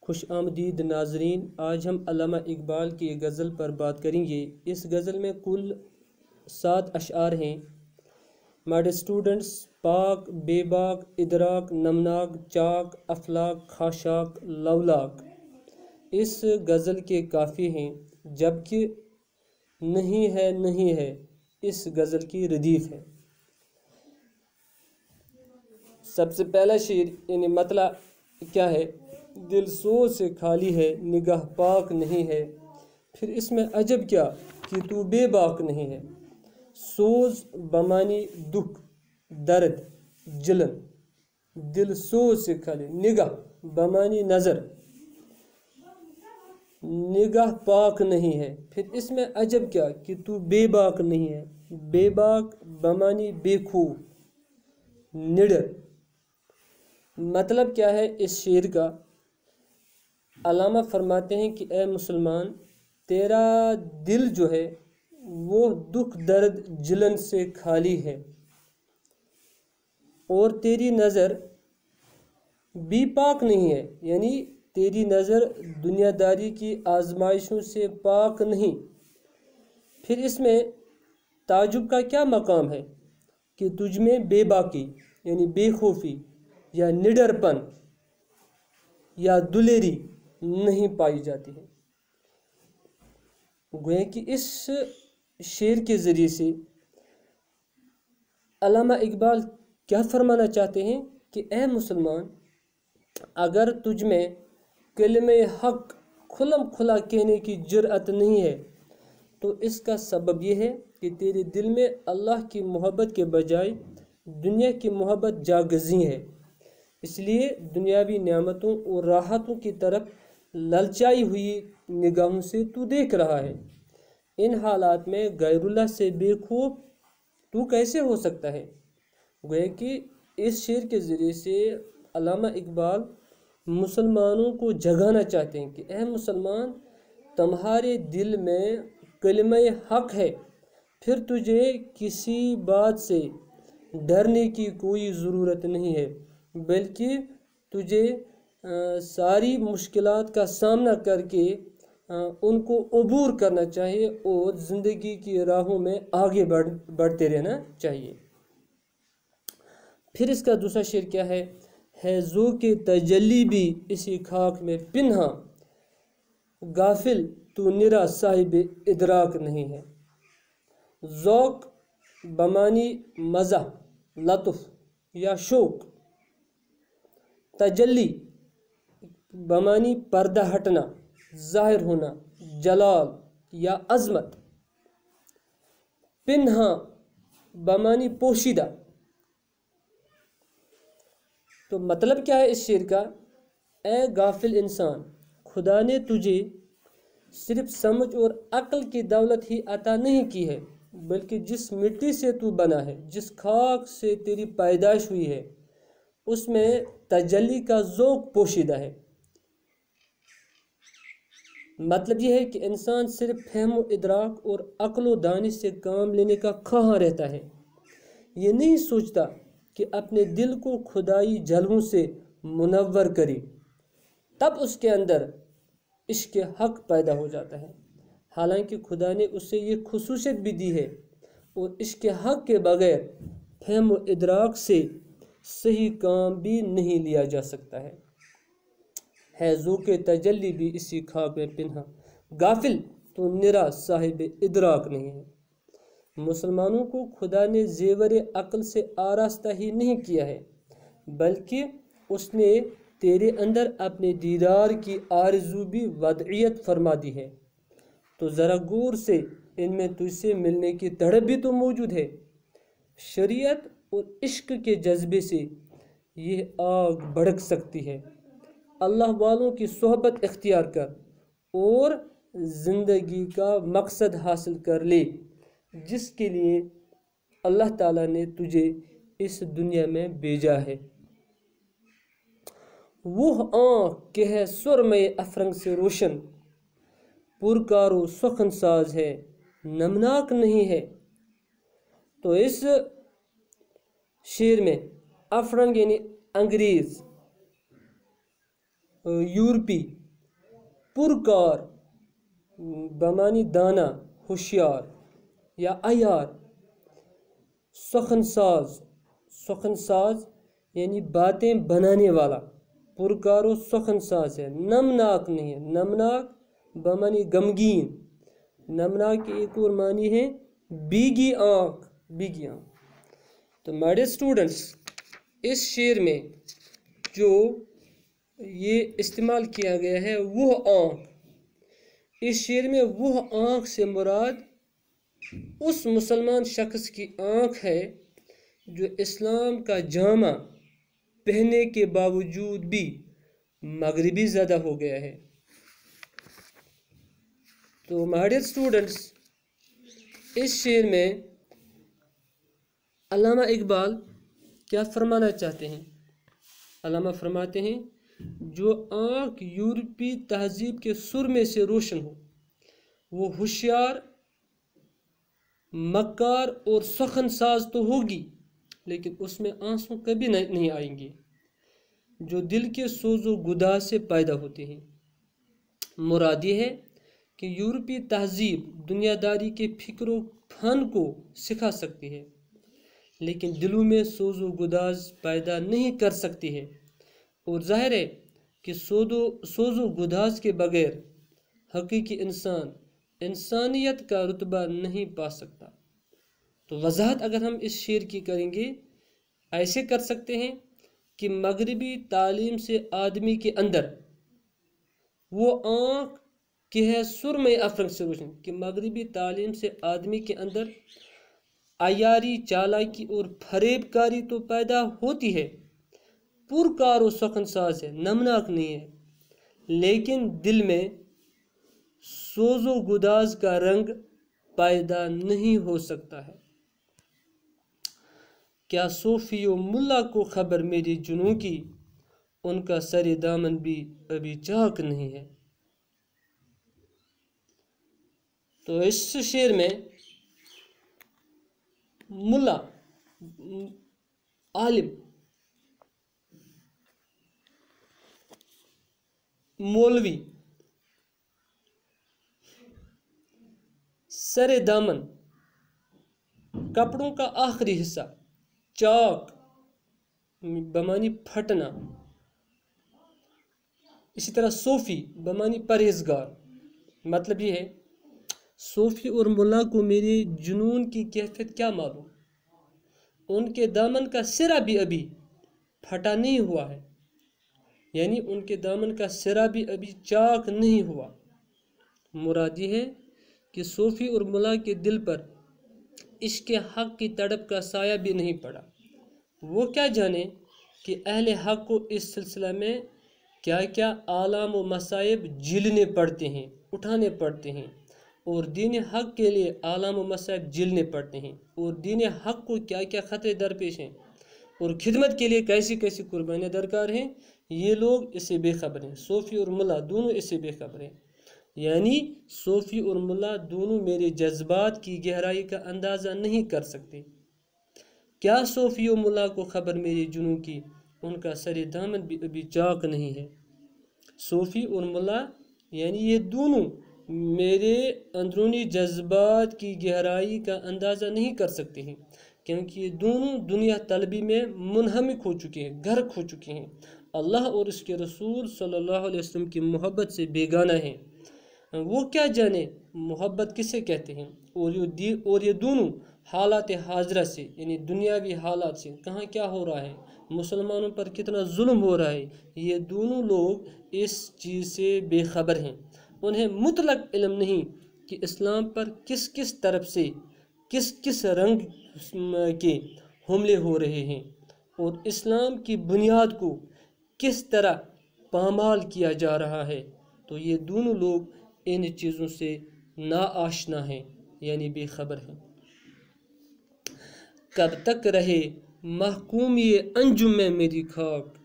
خوش آمدید ناظرین، آج ہم علامہ اقبال کی ایک غزل پر بات کریں گے۔ اس غزل میں کل 7 اشعار ہیں۔ ماڈ اسٹوڈنٹس، پاک بے باک ادراک نمناک چاک افلاک خاشاک لولاک اس غزل کے کافی ہیں، جبکہ نہیں ہے اس غزل کی ردیف ہے۔ سب سے پہلا شعر یعنی مطلع کیا ہے؟ دل سوز سے خالی ہے، نگاہ پاک نہیں ہے، پھر اس میں عجب کیا کہ تو بے باک نہیں ہے۔ سوز بمانی دکھ درد جلن، دل سوز سے خالی، نگاہ بمانی نظر، نگاہ پاک نہیں ہے، پھر اس میں عجب کیا کہ تو بے باک نہیں ہے۔ بے باک بمانی بے خوف نڈر۔ مطلب کیا ہے اس شعر کا؟ علامہ فرماتے ہیں کہ اے مسلمان، تیرا دل جو ہے وہ دکھ درد جلن سے خالی ہے، اور تیری نظر بھی پاک نہیں ہے، یعنی تیری نظر دنیا داری کی آزمائشوں سے پاک نہیں۔ پھر اس میں تعجب کا کیا مقام ہے کہ تجھ میں بے باکی یعنی بے خوفی یا نڈر پن یا دلیری نہیں پائی جاتی ہے۔ گویا کہ اس شعر کے ذریعے سے علامہ اقبال کیا فرمانا چاہتے ہیں کہ اے مسلمان، اگر تجھ میں کلمہ حق کھلم کھلا کہنے کی جرأت نہیں ہے تو اس کا سبب یہ ہے کہ تیرے دل میں اللہ کی محبت کے بجائے دنیا کی محبت جاگزی ہے، اس لیے دنیاوی نعمتوں اور راحتوں کی طرف للچائی ہوئی نگاہوں سے تو دیکھ رہا ہے۔ ان حالات میں غیر اللہ سے بے خوف تو کیسے ہو سکتا ہے؟ گویا کہ اس شعر کے ذریعے سے علامہ اقبال مسلمانوں کو جگانا چاہتے ہیں کہ اے مسلمان، تمہارے دل میں کلمہ حق ہے، پھر تجھے کسی بات سے ڈرنے کی کوئی ضرورت نہیں ہے، بلکہ تجھے ساری مشکلات کا سامنا کر کے ان کو عبور کرنا چاہیے اور زندگی کی راہوں میں آگے بڑھتے رہنا چاہیے۔ پھر اس کا دوسرا شعر کیا ہے؟ ذوق تجلی بھی اسی خاک میں پنہاں، غافل تو نرا صاحب ادراک نہیں ہے۔ ذوق بمانی مزہ لطف یا شوق، تجلی بمانی پردہ ہٹنا ظاہر ہونا جلال یا عظمت، پنہاں بمانی پوشیدہ۔ تو مطلب کیا ہے اس شعر کا؟ اے غافل انسان، خدا نے تجھے صرف سمجھ اور عقل کی دولت ہی عطا نہیں کی ہے، بلکہ جس مٹی سے تو بنا ہے، جس خاک سے تیری پیدائش ہوئی ہے، اس میں تجلی کا ذوق پوشیدہ ہے۔ مطلب یہ ہے کہ انسان صرف فہم و ادراک اور عقل و دانش سے کام لینے کا خواہاں رہتا ہے، یہ نہیں سوچتا کہ اپنے دل کو خدائی جلووں سے منور کرے، تب اس کے اندر عشق حق پیدا ہو جاتا ہے۔ حالانکہ خدا نے اسے یہ خصوصیت بھی دی ہے، اور عشق حق کے بغیر فہم و ادراک سے صحیح کام بھی نہیں لیا جا سکتا ہے۔ ذوق تجلی بھی اسی خاک میں پنہاں، غافل تو نرا صاحب ادراک نہیں ہے۔ مسلمانوں کو خدا نے زیور عقل سے آراستہ ہی نہیں کیا ہے، بلکہ اس نے تیرے اندر اپنے دیدار کی آرزو بھی وضعیت فرما دی ہے، تو ذرا غور سے ان میں تجھ سے ملنے کی تڑپ بھی تو موجود ہے۔ شریعت اور عشق کے جذبے سے یہ آگ بھڑک سکتی ہے۔ اللہ والوں کی صحبت اختیار کر اور زندگی کا مقصد حاصل کر لے، جس کے لیے اللہ تعالیٰ نے تجھے اس دنیا میں بھیجا ہے۔ وہ آنکھ کہ ہے سرمے افرنگ سے روشن، پرکار و سخن ساز ہے نمناک نہیں ہے۔ تو اس شعر میں افرنگ یعنی انگریز، یورپی پرکار بمانی دانا ہوشیار یا عیار سخن ساز یعنی باتیں بنانے والا پرکار و سخن ساز ہے نمناک نہیں ہے نمناک بمانی غمگین نمناک کی ایک اور معنی ہے بیگی آنکھ تو میڈر اسٹوڈنٹس اس شعر میں جو یہ استعمال کیا گیا ہے وہ آنکھ اس شعر میں وہ آنکھ سے مراد اس مسلمان شخص کی آنکھ ہے جو اسلام کا جامہ پہننے کے باوجود بھی مغربی زدہ ہو گیا ہے. تو ماڈر اسٹوڈنٹس اس شعر میں علامہ اقبال کیا فرمانا چاہتے ہیں؟ علامہ فرماتے ہیں جو آنکھ یورپی تہذیب کے سر میں سے روشن ہو وہ ہوشیار مکار اور سخن ساز تو ہوگی لیکن اس میں آنسو کبھی نہیں آئیں گے جو دل کے سوز و گداز سے پیدا ہوتے ہیں. مراد یہ ہے کہ یورپی تہذیب دنیا داری کے فکر و فن کو سکھا سکتی ہے لیکن دلوں میں سوز و گداز پیدا نہیں کر سکتی ہے اور ظاہر ہے کہ سوز و گداز کے بغیر حقیقی انسان انسانیت کا رتبہ نہیں پا سکتا. تو وضاحت اگر ہم اس شعر کی کریں گے ایسے کر سکتے ہیں کہ مغربی تعلیم سے آدمی کے اندر وہ آنکھ کی ہے سرمئی افرنگ سے روشن کہ مغربی تعلیم سے آدمی کے اندر عیاری چالاکی اور فریب کاری تو پیدا ہوتی ہے پرکار و سخن ساز ہے نمناک نہیں ہے لیکن دل میں سوز و گداز کا رنگ پیدا نہیں ہو سکتا ہے. کیا صوفی و ملا کو خبر میری جنوں کی ان کا سر دامن بھی ابھی چاک نہیں ہے. تو اس شعر میں ملا عالم مولوی سر دامن کپڑوں کا آخری حصہ چاک بمانی پھٹنا اسی طرح صوفی بمانی پرہیزگار. مطلب یہ ہے صوفی اور ملا کو میرے جنون کی کیفیت کیا معلوم ان کے دامن کا سرا بھی ابھی پھٹا نہیں ہوا ہے یعنی ان کے دامن کا سرا بھی ابھی چاک نہیں ہوا. مراد یہ ہے کہ صوفی اور ملا کے دل پر عشق حق کی تڑپ کا سایہ بھی نہیں پڑا. وہ کیا جانے کہ اہل حق کو اس سلسلہ میں کیا کیا آلام و مصائب جھیلنے پڑتے ہیں اٹھانے پڑتے ہیں اور دین حق کے لیے آلام و مصائب جھیلنے پڑتے ہیں اور دین حق کو کیا کیا خطرے درپیش ہیں اور خدمت کے لیے کیسی کیسی قربانیاں درکار ہیں. یہ لوگ اس سے بے خبر ہیں. صوفی اور ملا دونوں اس سے بے خبر ہیں یعنی صوفی اور ملا دونوں میرے جذبات کی گہرائی کا اندازہ نہیں کر سکتے. کیا صوفی و ملا کو خبر میری جنوں کی ان کا سر دامن بھی ابھی چاک نہیں ہے. صوفی اور ملا یعنی یہ دونوں میرے اندرونی جذبات کی گہرائی کا اندازہ نہیں کر سکتے ہیں کیونکہ یہ دونوں دنیا طلبی میں منہمک ہو چکے ہیں غرق ہو چکے ہیں اللہ اور اس کے رسول صلی اللہ علیہ وسلم کی محبت سے بیگانہ ہیں. وہ کیا جانے محبت کسے کہتے ہیں اور یہ دونوں حالات حاضرہ سے یعنی دنیاوی حالات سے کہاں کیا ہو رہا ہے مسلمانوں پر کتنا ظلم ہو رہا ہے یہ دونوں لوگ اس چیز سے بے خبر ہیں. انہیں مطلق علم نہیں کہ اسلام پر کس کس طرف سے کس کس رنگ کے حملے ہو رہے ہیں اور اسلام کی بنیاد کو کس طرح پامال کیا جا رہا ہے. تو یہ دونوں لوگ ان چیزوں سے ناآشنا ہیں یعنی بے خبر ہیں. کب تک رہے محکوم یہ انجم میں میری خاک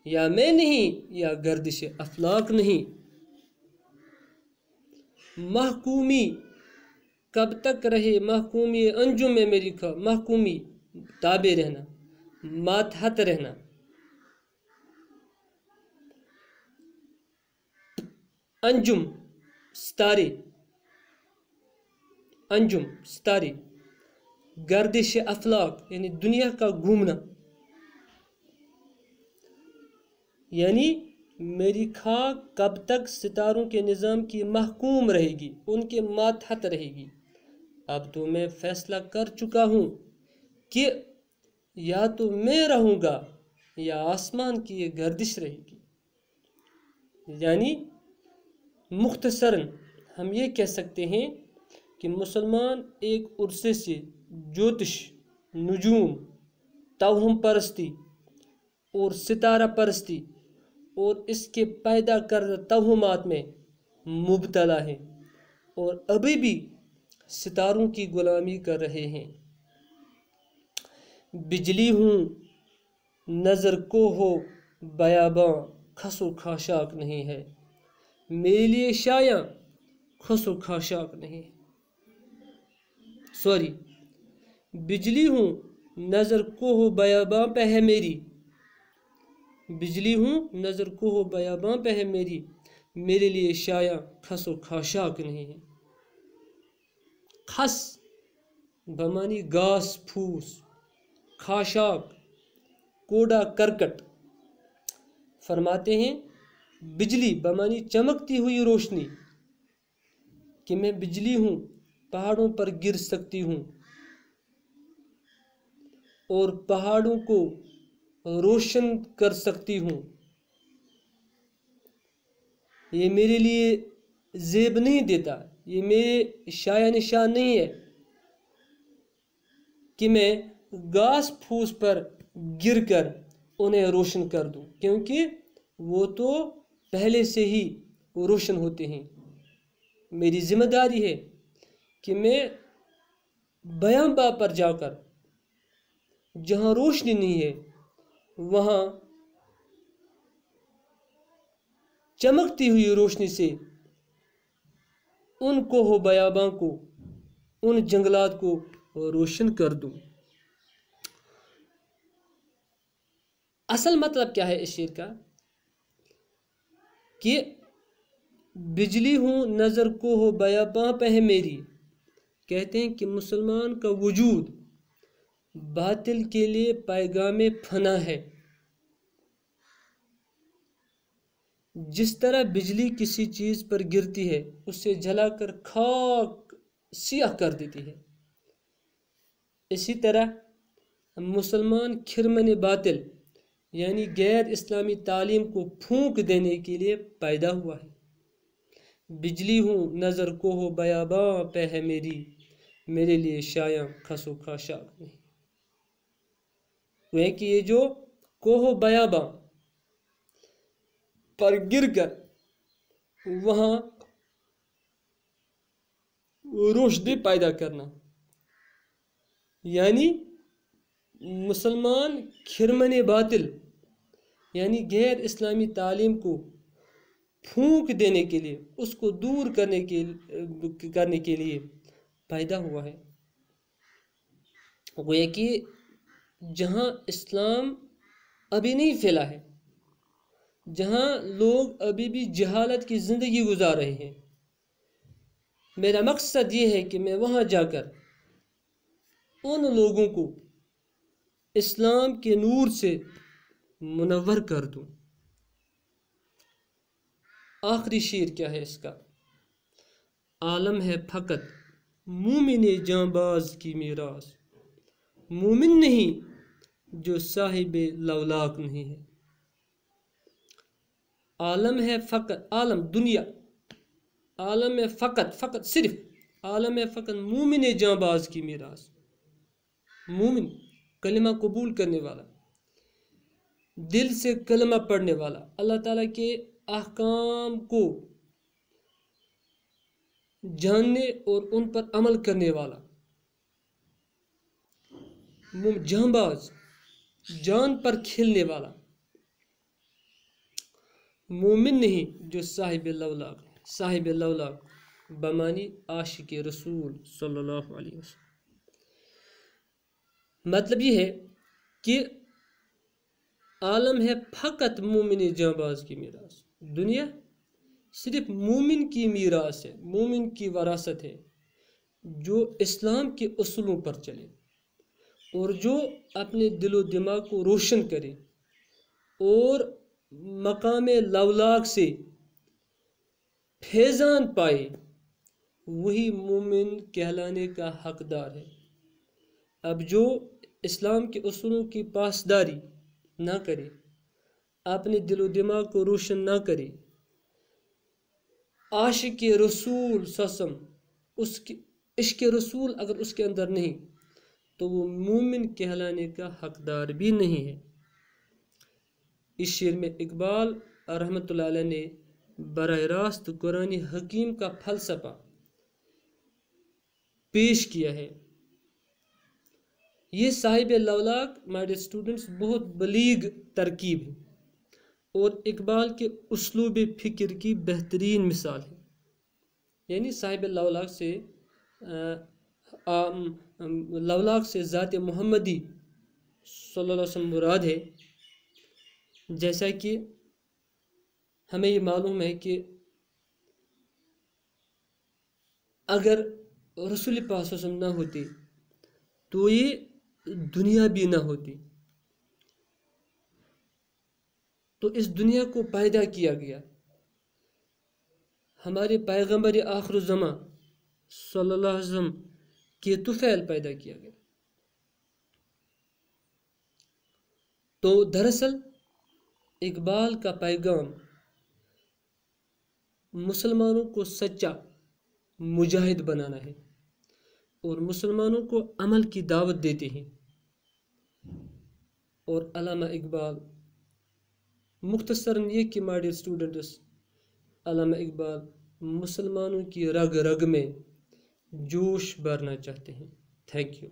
یا میں نہیں یا گردش افلاک نہیں. محکومی کب تک رہے محکومی انجم میں میری خاک محکومی تابع رہنا ماتحت رہنا انجم ستارے، انجم ستارے، گردش افلاک یعنی دنیا کا گھومنا، یعنی میری خاک کب تک ستاروں کے نظام کی محکوم رہے گی، ان کے ماتحت رہے گی؟ اب تو میں فیصلہ کر چکا ہوں کہ یا تو میں رہوں گا یا آسمان کی یہ گردش رہے گی۔ یعنی مختصراً ہم یہ کہہ سکتے ہیں کہ مسلمان ایک عرصے سے جوتش، نجوم، توہم پرستی اور ستارہ پرستی اور اس کے پیدا کردہ توہمات میں مبتلا ہیں اور ابھی بھی ستاروں کی غلامی کر رہے ہیں۔ بجلی ہوں نظر کو ہو بیاباں، خس و خاشاک نہیں ہے، میرے لیے شایاں خس و خاشاک نہیں ہے۔ بجلی ہوں نظر کو ہو بیاباں پہ ہے میری، بجلی ہوں نظر کو ہو بیاباں پہ ہے میری، میرے لیے شایاں خس و خاشاک نہیں ہے۔ خس بمانی گھاس پھوس، خاشاک کوڑا کرکٹ۔ فرماتے ہیں بجلی بمانی چمکتی ہوئی روشنی، کہ میں بجلی ہوں، پہاڑوں پر گر سکتی ہوں اور پہاڑوں کو روشن کر سکتی ہوں۔ یہ میرے لیے زیب نہیں دیتا، یہ میرے شایع نشان نہیں ہے کہ میں گھاس پھوس پر گر کر انہیں روشن کر دوں، کیونکہ وہ تو پہلے سے ہی روشن ہوتے ہیں۔ میری ذمہ داری ہے کہ میں بیاباں پر جا کر جہاں روشنی نہیں ہے وہاں چمکتی ہوئی روشنی سے ان کو ہو بیاباں کو، ان جنگلات کو روشن کر دوں۔ اصل مطلب کیا ہے اس شعر کا؟ کہ بجلی ہوں نظر کو ہو بیاباں پہ ہے میری، کہتے ہیں کہ مسلمان کا وجود باطل کے لیے پیغام فنا ہے۔ جس طرح بجلی کسی چیز پر گرتی ہے اسے جلا کر خاک سیاہ کر دیتی ہے، اسی طرح مسلمان کھرمن باطل یعنی غیر اسلامی تعلیم کو پھونک دینے کے لیے پیدا ہوا ہے۔ بجلی ہوں نظر کو ہو بیاباں پہ ہے میری، میرے لیے شایاں خس و خاشاک نہیں۔ وہ ہے کہ یہ جو کوہ و بیاباں پر گر کر وہاں روشنی پیدا کرنا، یعنی مسلمان کھرمن باطل یعنی غیر اسلامی تعلیم کو پھونک دینے کے لیے، اس کو دور کرنے کے لیے پیدا ہوا ہے۔ وہ یہ کہ جہاں اسلام ابھی نہیں پھیلا ہے، جہاں لوگ ابھی بھی جہالت کی زندگی گزار رہے ہیں، میرا مقصد یہ ہے کہ میں وہاں جا کر ان لوگوں کو اسلام کے نور سے منور کر دوں۔ آخری شعر کیا ہے اس کا؟ عالم ہے فقط مومن جاں باز کی میراث، مومن نہیں جو صاحب لولاک نہیں ہے۔ عالم ہے فقط، عالم دنیا، عالم ہے فقط صرف، عالم ہے فقط مومن جاں باز کی میراث۔ مومن کلمہ قبول کرنے والا، دل سے کلمہ پڑھنے والا، اللہ تعالیٰ کے احکام کو جاننے اور ان پر عمل کرنے والا، جاں باز جان پر کھیلنے والا، مومن نہیں جو صاحب لولاک، صاحب لولاک بمانی عاشق رسول صلی اللہ علیہ وسلم۔ مطلب یہ ہے کہ عالم ہے فقط مومن جاں باز کی میراث، دنیا صرف مومن کی میراث ہے، مومن کی وراثت ہے، جو اسلام کے اصولوں پر چلے اور جو اپنے دل و دماغ کو روشن کرے اور مقام لولاک سے فیضان پائے، وہی مومن کہلانے کا حقدار ہے۔ اب جو اسلام کے اصولوں کی پاسداری نہ کرے، اپنے دل و دماغ کو روشن نہ کرے، عاشق رسول سسم اس کی عشق رسول اگر اس کے اندر نہیں تو وہ مومن کہلانے کا حقدار بھی نہیں ہے۔ اس شعر میں اقبال رحمۃ اللہ علیہ نے براہ راست قرآن حکیم کا فلسفہ پیش کیا ہے۔ یہ صاحب لولاک مائی ڈیئر اسٹوڈنٹس بہت بلیغ ترکیب ہے اور اقبال کے اسلوب فکر کی بہترین مثال ہے۔ یعنی صاحب لولاک سے ذات محمدی صلی اللہ علیہ وسلم مراد ہے، جیسا کہ ہمیں یہ معلوم ہے کہ اگر رسول پاک صلی اللہ علیہ وسلم نہ ہوتے تو یہ دنیا بھی نہ ہوتی۔ تو اس دنیا کو پیدا کیا گیا ہمارے پیغمبر آخر الزمان صلی اللہ علیہ وسلم کے طفیل پیدا کیا گیا۔ تو دراصل اقبال کا پیغام مسلمانوں کو سچا مجاہد بنانا ہے اور مسلمانوں کو عمل کی دعوت دیتے ہیں۔ اور علامہ اقبال مختصراً یہ کہ مائی ڈیئر اسٹوڈنٹس، علامہ اقبال مسلمانوں کی رگ رگ میں جوش بھرنا چاہتے ہیں۔ Thank you.